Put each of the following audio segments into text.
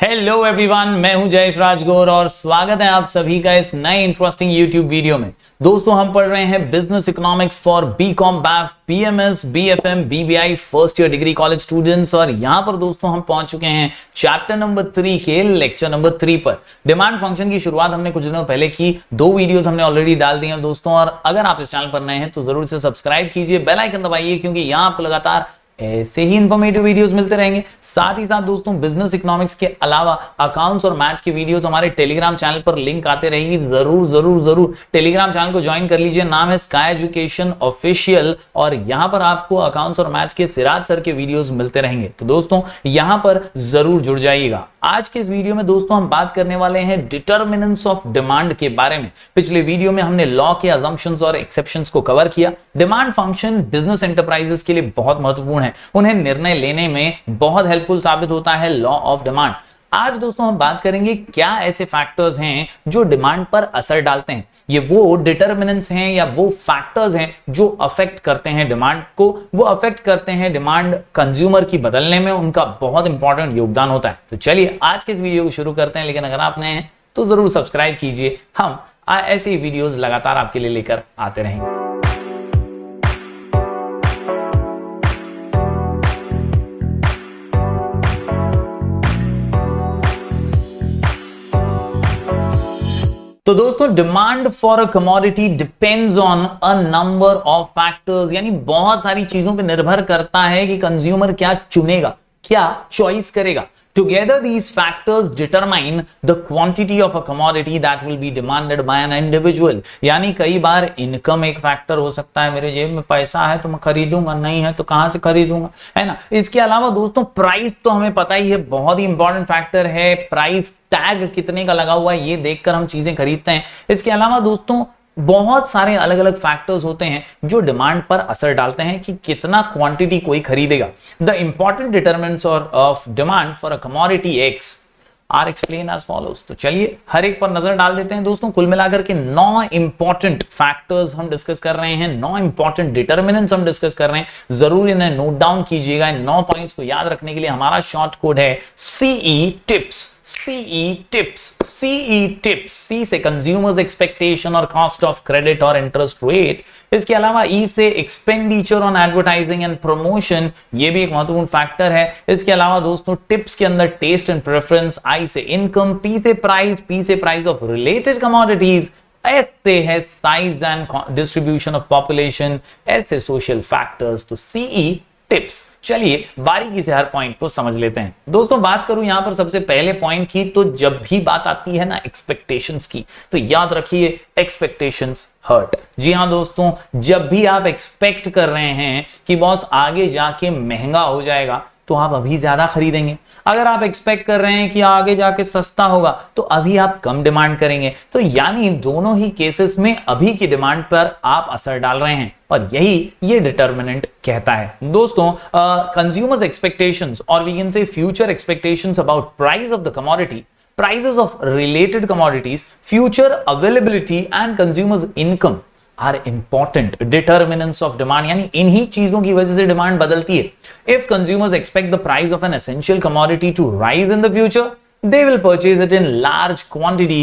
Hello everyone, मैं हूं जयेश राजगोर और स्वागत है आप सभी का इस नए इंटरेस्टिंग यूट्यूब वीडियो में। दोस्तों, हम पढ़ रहे हैं business economics for BCOM, BAF, BMS, BFM, BBI first year degree college students. और यहां पर दोस्तों हम पहुंच चुके हैं चैप्टर नंबर 3 के लेक्चर नंबर 3 पर। डिमांड फंक्शन की शुरुआत हमने कुछ दिनों पहले की, 2 वीडियोस हमने ऑलरेडी डाल दी हैं दोस्तों। और अगर आप इस चैनल पर नए हैं तो जरूर से सब्सक्राइब कीजिए, बेल आइकन दबाइए, क्योंकि यहां आपको लगातार ऐसे ही इंफॉर्मेटिव वीडियोस मिलते रहेंगे। साथ ही साथ दोस्तों, बिजनेस इकोनॉमिक्स के अलावा अकाउंट्स और मैथ्स के वीडियोस हमारे टेलीग्राम चैनल पर लिंक आते रहेगी। जरूर जरूर जरूर टेलीग्राम चैनल को ज्वाइन कर लीजिए, नाम है स्काई एजुकेशन ऑफिशियल। और यहां पर आपको अकाउंट्स और मैथ्स के सिराज सर के वीडियोस मिलते रहेंगे, तो दोस्तों यहां पर जरूर जुड़ जाइएगा। आज के इस वीडियो में दोस्तों हम बात करने वाले हैं डिटरमिनेंट्स ऑफ डिमांड के बारे में। पिछले वीडियो में हमने लॉ के अजम्पशंस और एक्सेप्शंस को कवर किया। डिमांड फंक्शन बिजनेस एंटरप्राइजेस के लिए बहुत महत्वपूर्ण है, उन्हें निर्णय लेने में बहुत हेल्पफुल साबित होता है लॉ ऑफ डिमांड। आज दोस्तों हम बात करेंगे क्या ऐसे फैक्टर्स हैं जो डिमांड पर असर डालते हैं। ये वो डिटरमिनेंट्स हैं या वो फैक्टर्स हैं जो अफेक्ट करते हैं डिमांड को, वो अफेक्ट करते हैं डिमांड कंज्यूमर की बदलने में, उनका बहुत इंपॉर्टेंट योगदान होता है। तो चलिए आज के इस वीडियो को शुरू करते हैं, लेकिन अगर आप नए हैं तो जरूर सब्सक्राइब कीजिए, हम ऐसे ही वीडियोस लगातार आपके लिए लेकर आते रहेंगे। तो दोस्तों, demand for a commodity depends on a number of factors, यानी बहुत सारी चीजों पे निर्भर करता है कि कंज्यूमर क्या चुनेगा, क्या चॉइस करेगा। Together these factors determine the quantity of a commodity that will be demanded by an individual। यानी कई बार इनकम एक फैक्टर हो सकता है, मेरे जेब में पैसा है तो मैं खरीदूंगा, नहीं है तो कहां से खरीदूंगा, है ना। इसके अलावा दोस्तों प्राइस तो हमें पता ही है, बहुत ही इंपॉर्टेंट फैक्टर है। प्राइस टैग कितने का लगा हुआ है ये देखकर हम चीजें खरीदते हैं। इसके अलावा दोस्तों बहुत सारे अलग अलग फैक्टर्स होते हैं जो डिमांड पर असर डालते हैं कि कितना क्वांटिटी कोई खरीदेगा। The important determinants of demand for a commodity X are explain as follows. तो चलिए हर एक पर नजर डाल देते हैं दोस्तों। कुल मिलाकर के 9 इंपॉर्टेंट फैक्टर्स हम डिस्कस कर रहे हैं, 9 इंपॉर्टेंट डिटरमिनेंट्स हम डिस्कस कर रहे हैं। जरूर इन्हें नोट डाउन कीजिएगा। इन 9 पॉइंट्स को याद रखने के लिए हमारा शॉर्ट कोड है CE tips. CE tips, CE tips. C से कंज्यूमर्स एक्सपेक्टेशन और कॉस्ट ऑफ क्रेडिट और इंटरेस्ट रेट। इसके अलावा E से expenditure on advertising and promotion, ये भी एक महत्वपूर्ण फैक्टर है। इसके अलावा दोस्तों टिप्स के अंदर टेस्ट एंड प्रेफरेंस। I से इनकम, P से price of related commodities. S से है size and distribution of population. S से सोशल फैक्टर्स। तो CE टिप्स। चलिए बारीकी से हर पॉइंट को समझ लेते हैं दोस्तों। बात करूं यहां पर सबसे पहले पॉइंट की, तो जब भी बात आती है ना एक्सपेक्टेशंस की, तो याद रखिए एक्सपेक्टेशंस हर्ट। जी हां दोस्तों, जब भी आप एक्सपेक्ट कर रहे हैं कि बॉस आगे जाके महंगा हो जाएगा तो आप अभी ज्यादा खरीदेंगे। अगर आप एक्सपेक्ट कर रहे हैं कि आगे जाके सस्ता होगा तो अभी आप कम डिमांड करेंगे। तो यानी दोनों ही केसेस में अभी की डिमांड पर आप असर डाल रहे हैं, और यही ये डिटरमिनेंट कहता है दोस्तों। कंज्यूमर्स एक्सपेक्टेशंस और we can say future expectations about price of the commodity, prices of related commodities, future availability and consumers income are important determinants of demand। यानी इन्हीं चीजों की वजह से डिमांड बदलती है। If consumers expect the price of an essential commodity to rise in the future, they will purchase it in large quantity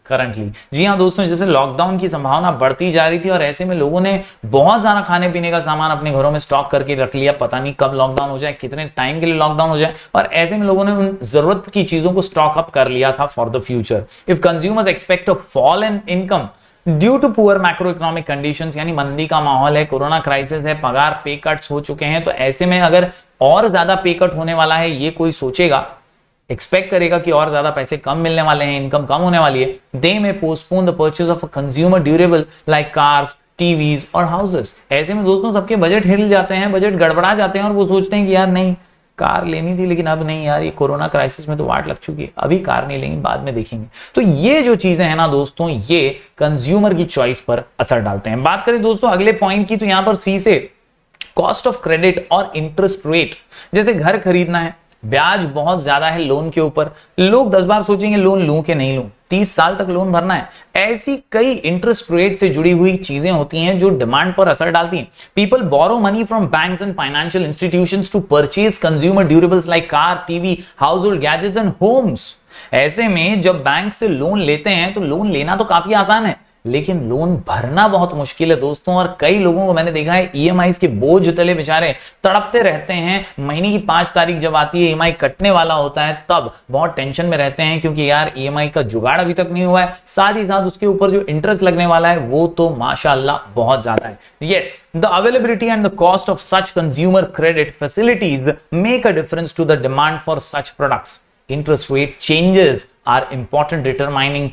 currently. जी हाँ दोस्तों, जैसे लॉकडाउन की संभावना बढ़ती जा रही थी और ऐसे में लोगों ने बहुत सारा खाने पीने का सामान अपने घरों में स्टॉक करके रख लिया। पता नहीं कब लॉकडाउन हो जाए, कितने टाइम के लिए लॉकडाउन हो जाए, और ऐसे में लोगों ने उन जरूरत की चीजों को स्टॉक अप कर लिया था for the future. If consumers expect a fall in income due to poor macro economic conditions, यानी मंदी का माहौल है, कोरोना क्राइसिस है, पगार पे कट्स हो चुके हैं, तो ऐसे में अगर और ज्यादा पे कट होने वाला है ये कोई सोचेगा, एक्सपेक्ट करेगा कि और ज्यादा पैसे कम मिलने वाले हैं, इनकम कम होने वाली है, दे में postpone the purchase of a consumer durable like cars, TVs और हाउसेस। ऐसे में दोस्तों सबके बजट हिल जाते हैं, बजट गड़बड़ा जाते हैं और वो सोचते हैं कि यार नहीं कार लेनी थी, लेकिन अब नहीं यार, ये कोरोना क्राइसिस में तो वाट लग चुकी है, अभी कार नहीं लेंगे, बाद में देखेंगे। तो ये जो चीजें हैं ना दोस्तों, ये कंज्यूमर की चॉइस पर असर डालते हैं। बात करें दोस्तों अगले पॉइंट की, तो यहां पर C से कॉस्ट ऑफ क्रेडिट और इंटरेस्ट रेट। जैसे घर खरीदना है, ब्याज बहुत ज्यादा है लोन के ऊपर, लोग 10 बार सोचेंगे लोन लूं कि नहीं लूं, 30 साल तक लोन भरना है। ऐसी कई इंटरेस्ट रेट से जुड़ी हुई चीजें होती हैं जो डिमांड पर असर डालती हैं। People borrow money from banks and financial institutions to purchase consumer durables like car, TV, house hold gadgets and homes. ऐसे में जब बैंक से लोन लेते हैं तो लोन लेना तो काफी आसान है, लेकिन लोन भरना बहुत मुश्किल है दोस्तों। और कई लोगों को मैंने देखा है ईएमआईस के बोझ तले बेचारे तड़पते रहते हैं। महीने की 5 तारीख जब आती है, ईएमआई कटने वाला होता है, तब बहुत टेंशन में रहते हैं क्योंकि यार ईएमआई का जुगाड़ अभी तक नहीं हुआ है, साथ ही साथ उसके ऊपर जो इंटरेस्ट लगने वाला है वो तो माशाअल्लाह बहुत ज्यादा है। Yes, the availability and the cost of such consumer credit facilities make a difference to the demand for such products. Interest rate changes are important determining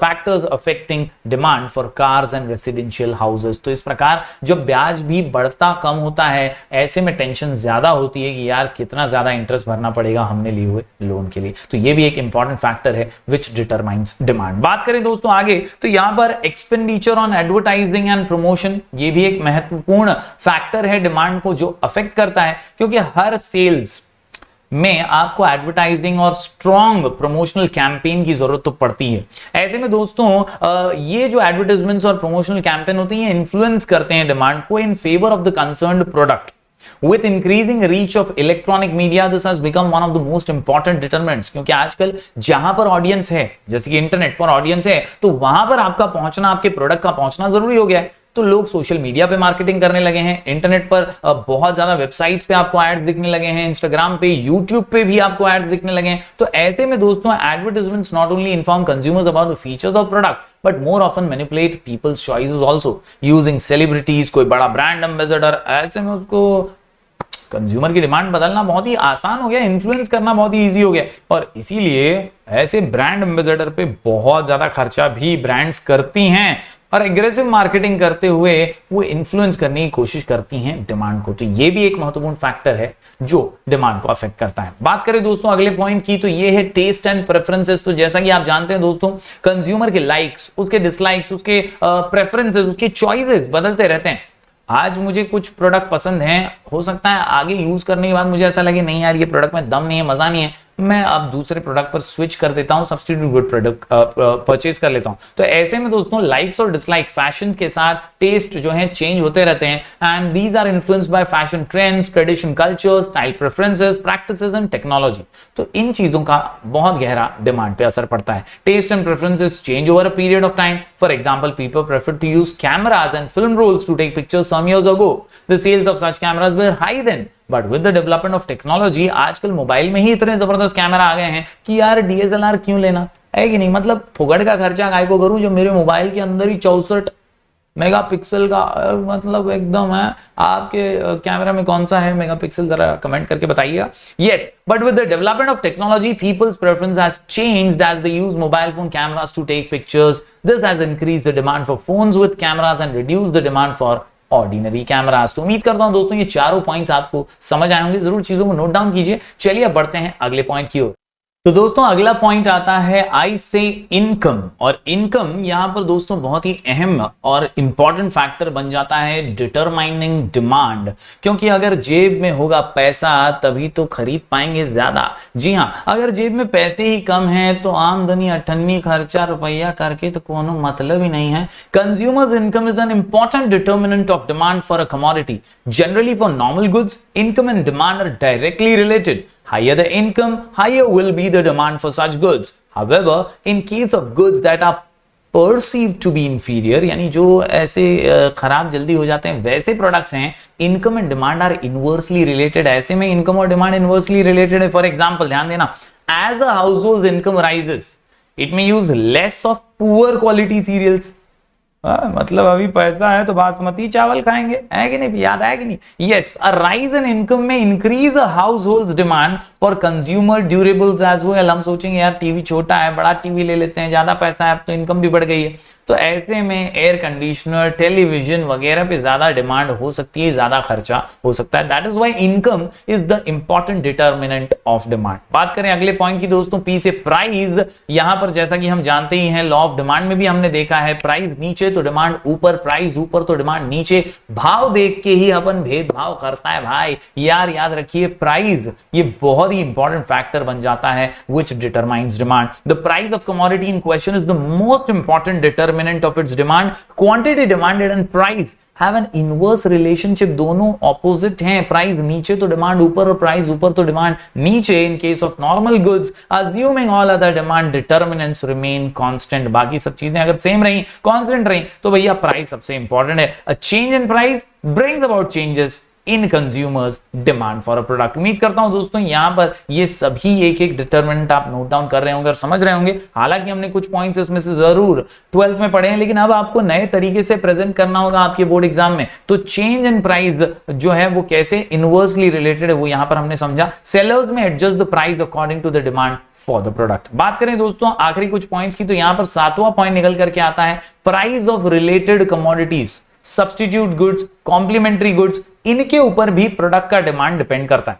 factors affecting demand for cars and residential houses। तो इस प्रकार जब ब्याज भी बढ़ता कम होता है, ऐसे में टेंशन ज्यादा होती है कि यार कितना ज्यादा इंटरेस्ट भरना पड़ेगा हमने लिए हुए लोन के लिए। तो ये भी एक इंपॉर्टेंट फैक्टर है विच डिटरमाइंस डिमांड। बात करें दोस्तों आगे, तो यहां पर expenditure on advertising and promotion, ये भी एक महत्वपूर्ण फैक्टर है डिमांड को जो अफेक्ट करता है, क्योंकि हर सेल्स में आपको एडवर्टाइजिंग और स्ट्रॉन्ग प्रमोशनल कैंपेन की जरूरत तो पड़ती है। ऐसे में दोस्तों ये जो एडवर्टाइजमेंट्स और प्रमोशनल कैंपेन होते हैं, इन्फ्लुएंस करते हैं डिमांड को in favour of the concerned product. With increasing reach of electronic media, this has become one of the most important determinants। क्योंकि आजकल जहां पर ऑडियंस है, जैसे कि इंटरनेट पर ऑडियंस है, तो वहां पर आपका पहुंचना, आपके प्रोडक्ट का पहुंचना जरूरी हो गया है। तो लोग सोशल मीडिया पे मार्केटिंग करने लगे हैं, इंटरनेट पर बहुत ज्यादा वेबसाइट्स पे आपको एड्स दिखने लगे हैं, इंस्टाग्राम पे, यूट्यूब पे भी आपको एड्स दिखने लगे हैं। तो ऐसे में दोस्तों advertisements not only inform consumers about the features of product but more often manipulate people's choices also using celebrities, कोई बड़ा ब्रांड एम्बेसडर। ऐसे में उसको कंज्यूमर की डिमांड बदलना बहुत ही आसान हो गया, इन्फ्लुएंस करना बहुत ही इजी हो गया। और इसीलिए ऐसे ब्रांड एम्बेसडर पे बहुत ज्यादा खर्चा भी ब्रांड्स करती हैं और एग्रेसिव मार्केटिंग करते हुए वो इन्फ्लुएंस करने की कोशिश करती हैं डिमांड को। तो ये भी एक महत्वपूर्ण फैक्टर है जो डिमांड को अफेक्ट करता है। बात करें दोस्तों अगले पॉइंट की, तो ये है टेस्ट एंड प्रेफरेंसेस। तो जैसा कि आप जानते हैं दोस्तों, कंज्यूमर के लाइक्स, उसके डिसलाइक्स, उसके प्रेफरेंसेस, उसके चॉइसेस बदलते रहते हैं। आज मुझे कुछ प्रोडक्ट पसंद है, हो सकता है आगे यूज करने के बाद मुझे ऐसा लगे नहीं यार ये प्रोडक्ट में दम नहीं है, मजा नहीं है, मैं अब दूसरे प्रोडक्ट पर स्विच कर देता हूं, सब्स्टिट्यूट गुड प्रोडक्ट परचेज कर लेता हूं। तो ऐसे में दोस्तों लाइक्स और डिसलाइक फैशन के साथ टेस्ट जो है चेंज होते रहते हैं and these are influenced by fashion trends, tradition, culture, style preferences, practices and technology. तो इन चीजों का बहुत गहरा डिमांड पे असर पड़ता है। Taste and preferences change over a period of time. For example, people prefer to use cameras and film rolls to take pictures some years ago. The sales of such cameras were high then, but with the development of technology आजकल mobile में ही इतने जबरदस्त camera आ गए हैं कि यार DSLR क्यों लेना है कि नहीं, मतलब फुगड़ का खर्चा काय को करूं जो मेरे मोबाइल के अंदर ही 64 मेगापिक्सल का मतलब एकदम है। आपके कैमरा में कौन सा है मेगापिक्सल, जरा कमेंट करके बताइएगा। Yes, but with the development of technology people's preference has changed as they use mobile phone cameras to take pictures. This has increased the demand for phones with cameras and reduced the demand for ordinary cameras. तो उम्मीद करता हूं दोस्तों ये चारों points आपको समझ आए होंगे, जरूर चीजों को नोट डाउन कीजिए। चलिए अब बढ़ते हैं अगले पॉइंट की ओर। तो दोस्तों अगला पॉइंट आता है आई से इनकम। और इनकम यहां पर दोस्तों बहुत ही अहम और इंपॉर्टेंट फैक्टर बन जाता है डिटरमाइनिंग डिमांड, क्योंकि अगर जेब में होगा पैसा तभी तो खरीद पाएंगे ज्यादा। जी हां, अगर जेब में पैसे ही कम है तो आमदनी अठन्नी खर्चा रुपया करके तो कोनो मतलब ही नहीं है। Consumers income is an important determinant of demand for a commodity. Generally for normal goods income and demand are directly related. Higher the income, higher will be the demand for such goods. However, in case of goods that are perceived to be inferior, यानी जो ऐसे खराब जल्दी हो जाते हैं वैसे products हैं, income and demand are inversely related. ऐसे में इनकम और डिमांड इनवर्सली रिलेटेड है। फॉर एग्जाम्पल ध्यान देना, as a house hold income rises it may use less of poor quality cereals. मतलब अभी पैसा है तो बासमती चावल खाएंगे, है कि नहीं, याद है कि नहीं। Yes, a rise in income में increase a household's demand for consumer durables as well. हम सोचेंगे यार टीवी छोटा है, बड़ा टीवी ले लेते हैं, ज्यादा पैसा है, अब तो इनकम भी बढ़ गई है। तो ऐसे में एयर कंडीशनर, टेलीविजन वगैरह पे ज्यादा डिमांड हो सकती है, ज्यादा खर्चा हो सकता है। That is why income is the important determinant of demand. बात करें अगले पॉइंट की दोस्तों, पी से प्राइस। यहां पर जैसा कि हम जानते ही हैं, लॉ ऑफ डिमांड में भी हमने देखा है, प्राइस नीचे तो डिमांड ऊपर, प्राइस ऊपर तो डिमांड नीचे। भाव देख के ही अपन भेदभाव करता है भाई यार, याद रखिए प्राइस ये बहुत ही इंपॉर्टेंट फैक्टर बन जाता है which determines demand. The price of commodity in question is the most important determinant of its demand. Quantity demanded and price have an inverse relationship. दोनों opposite हैं, प्राइस नीचे तो डिमांड ऊपर और प्राइस ऊपर तो डिमांड नीचे। In case of normal goods, assuming all other demand determinants remain constant, बाकी सब चीजें अगर सेम रही, कांस्टेंट रही, तो भैया प्राइस सबसे इंपॉर्टेंट है। A change in price brings about changes in consumers demand for a product. उम्मीद करता हूं दोस्तों यहां पर ये सभी एक एक डिटरमिनेंट आप नोट डाउन कर रहे होंगे और समझ रहे होंगे। हालांकि हमने कुछ पॉइंट्स इसमें से जरूर 12th में पढ़े हैं, लेकिन अब आपको नए तरीके से प्रेजेंट करना होगा आपके बोर्ड एग्जाम में। तो चेंज इन प्राइस जो है वो कैसे इनवर्सली रिलेटेड है वो यहां पर हमने समझा। Sellers may adjust the price according to the demand for the product. बात करें दोस्तों आखिरी कुछ पॉइंट्स की, तो यहां पर 7वां पॉइंट निकल करके आता है price of related commodities, substitute goods, complementary goods, इनके ऊपर भी प्रोडक्ट का डिमांड डिपेंड करता है।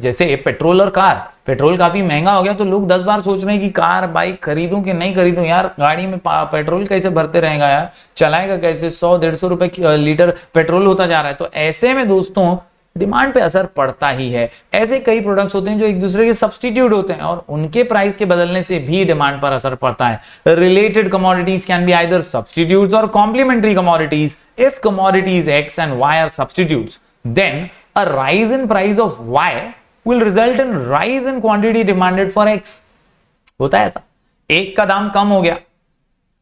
जैसे पेट्रोल और कार, पेट्रोल काफी महंगा हो गया तो लोग 10 बार सोच रहे हैं कि कार बाइक खरीदूं कि नहीं खरीदूं। यार गाड़ी में पेट्रोल कैसे भरते रहेगा यार, चलाएगा कैसे, 100-150 रुपए लीटर पेट्रोल होता जा रहा है। तो ऐसे में दोस्तों डिमांड पे असर पड़ता ही है। ऐसे कई प्रोडक्ट्स होते हैं जो एक दूसरे के सब्स्टिट्यूट होते हैं और उनके प्राइस के बदलने से भी डिमांड पर असर पड़ता है। Related commodities can be either substitutes और complementary commodities. If commodities X and Y are substitutes, then a rise in price of Y will result in rise in quantity demanded for X। होता है ऐसा, एक का दाम कम हो गया,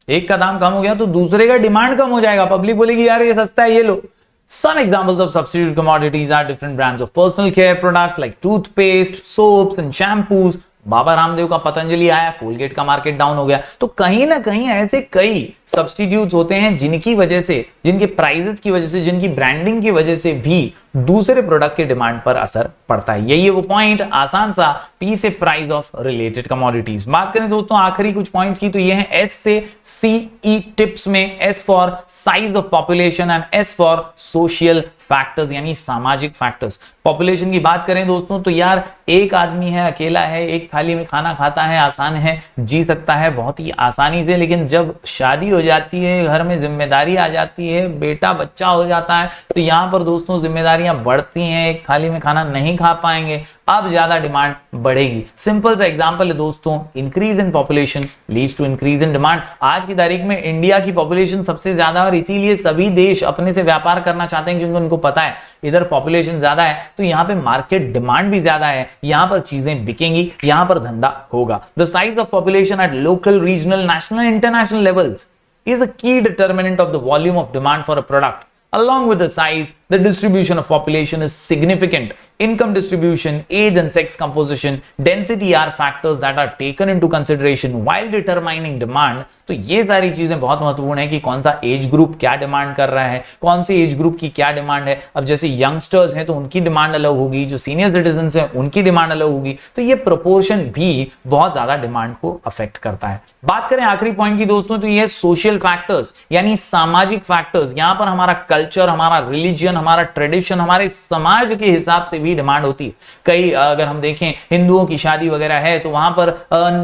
एक का दाम कम हो गया तो दूसरे का डिमांड कम हो जाएगा। पब्लिक बोलेगी यार ये सस्ता है, ये लो। Some examples of substitute commodities are different brands of personal care products like toothpaste, soaps and shampoos। Baba Ramdev का पतंजलि आया, कोलगेट का मार्केट डाउन हो गया। तो कहीं ना कहीं ऐसे कई सब्स्टिट्यूट्स होते हैं जिनकी वजह से, जिनके प्राइसेस की वजह से, जिनकी ब्रांडिंग की वजह से भी दूसरे प्रोडक्ट के डिमांड पर असर पड़ता है। यही है वो पॉइंट आसान सा, पी से प्राइस ऑफ रिलेटेड कमोडिटीज। बात करें दोस्तों आखिरी कुछ पॉइंट्स की, तो ये है एस से सीई टिप्स में, S for size of population and S for social factors यानी सामाजिक फैक्टर्स। पॉपुलेशन की बात करें दोस्तों तो यार एक आदमी है, अकेला है, एक थाली में खाना खाता है, आसान है, जी सकता है बहुत ही आसानी से। लेकिन जब शादी हो जाती है, घर में जिम्मेदारी आ जाती है, बेटा बच्चा हो जाता है, तो यहां पर दोस्तों जिम्मेदारियां बढ़ती हैं, एक थाली में खाना नहीं खा पाएंगे, अब ज्यादा डिमांड बढ़ेगी। सिंपल सा एग्जांपल है दोस्तों, increase in population leads to increase in demand. आज की तारीख में इंडिया की पॉपुलेशन सबसे ज्यादा और इसीलिए सभी देश अपने से व्यापार करना चाहते हैं, क्योंकि उनको पता है इधर पॉपुलेशन ज्यादा है तो यहां पे मार्केट डिमांड भी ज्यादा है, यहां पर चीजें बिकेंगी, यहां पर धंधा होगा। The size of population at local, regional, national, international levels is a key determinant of the volume of demand for a product. Along with the size, the distribution of population is significant. Income distribution, age and sex composition, density are factors that are taken into consideration while determining demand. तो ये सारी चीजें बहुत महत्वपूर्ण है कि कौन सा एज ग्रुप क्या डिमांड कर रहा है, कौन से एज ग्रुप की क्या डिमांड है। अब जैसे यंगस्टर्स हैं तो उनकी डिमांड अलग होगी, जो सीनियर सिटीजन हैं उनकी डिमांड अलग होगी। तो ये प्रोपोर्शन भी बहुत ज्यादा डिमांड को अफेक्ट करता है। बात करें आखिरी पॉइंट की दोस्तों तो ये सोशल फैक्टर्स यानी सामाजिक फैक्टर्स। यहां पर हमारा कल्चर, हमारा रिलीजन, हमारा ट्रेडिशन, हमारे समाज के हिसाब से भी डिमांड होती है। कई अगर हम देखें हिंदुओं की शादी वगैरह है तो वहां पर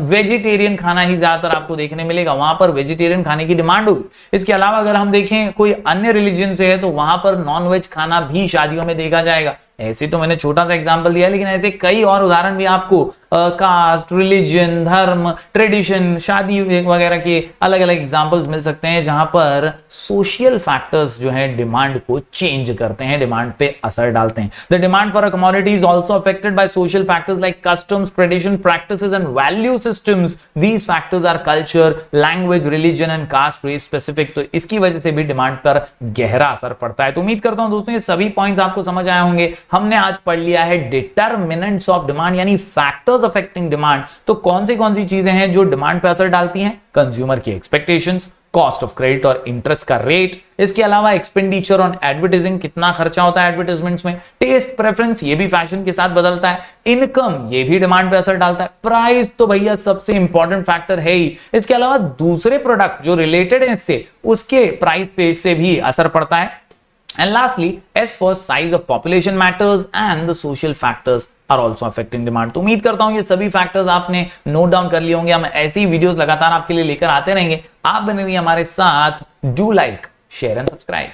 वेजिटेरियन खाना ही ज्यादातर आपको देखने मिलेगा, वहां पर वेजिटेरियन खाने की डिमांड होगी। इसके अलावा अगर हम देखें कोई अन्य रिलीजन से है तो वहां पर नॉनवेज खाना भी शादियों में देखा जाएगा। ऐसे तो मैंने छोटा सा एग्जांपल दिया, लेकिन ऐसे कई और उदाहरण भी आपको कास्ट, रिलीजन, धर्म, ट्रेडिशन, शादी वगैरह के अलग अलग एग्जांपल्स मिल सकते हैं जहां पर सोशल फैक्टर्स जो है डिमांड को चेंज करते हैं, डिमांड पे असर डालते हैं। The demand for a commodity is also affected by social factors like customs, tradition, practices and value systems. These factors are culture, language, religion and caste, race specific. तो इसकी वजह से भी डिमांड पर गहरा असर पड़ता है। तो उम्मीद करता हूं दोस्तों ये सभी पॉइंट्स आपको समझ आए होंगे। हमने आज पढ़ लिया है डिटरमिनेंट्स ऑफ डिमांड यानी फैक्टर्स अफेक्टिंग डिमांड। तो कौन सी चीजें हैं जो डिमांड पे असर डालती हैं? कंज्यूमर की एक्सपेक्टेशंस, कॉस्ट ऑफ क्रेडिट और इंटरेस्ट का रेट, इसके अलावा एक्सपेंडिचर ऑन एडवर्टाइजिंग, कितना खर्चा होता है एडवर्टाइजमेंट्स में, टेस्ट प्रेफरेंस, ये भी फैशन के साथ बदलता है, इनकम, ये भी डिमांड पे असर डालता है, प्राइस तो भैया सबसे इंपॉर्टेंट फैक्टर है ही, इसके अलावा दूसरे प्रोडक्ट जो रिलेटेड है इससे उसके प्राइस पे से भी असर पड़ता है। And lastly, as for size of population matters and the social factors are also affecting demand। तो उम्मीद करता हूं ये सभी फैक्टर्स आपने नोट डाउन कर लिए होंगे। हम ऐसी ही वीडियोस लगातार आपके लिए लेकर आते रहेंगे। आप बने रहिए हमारे साथ। Do like, share and subscribe.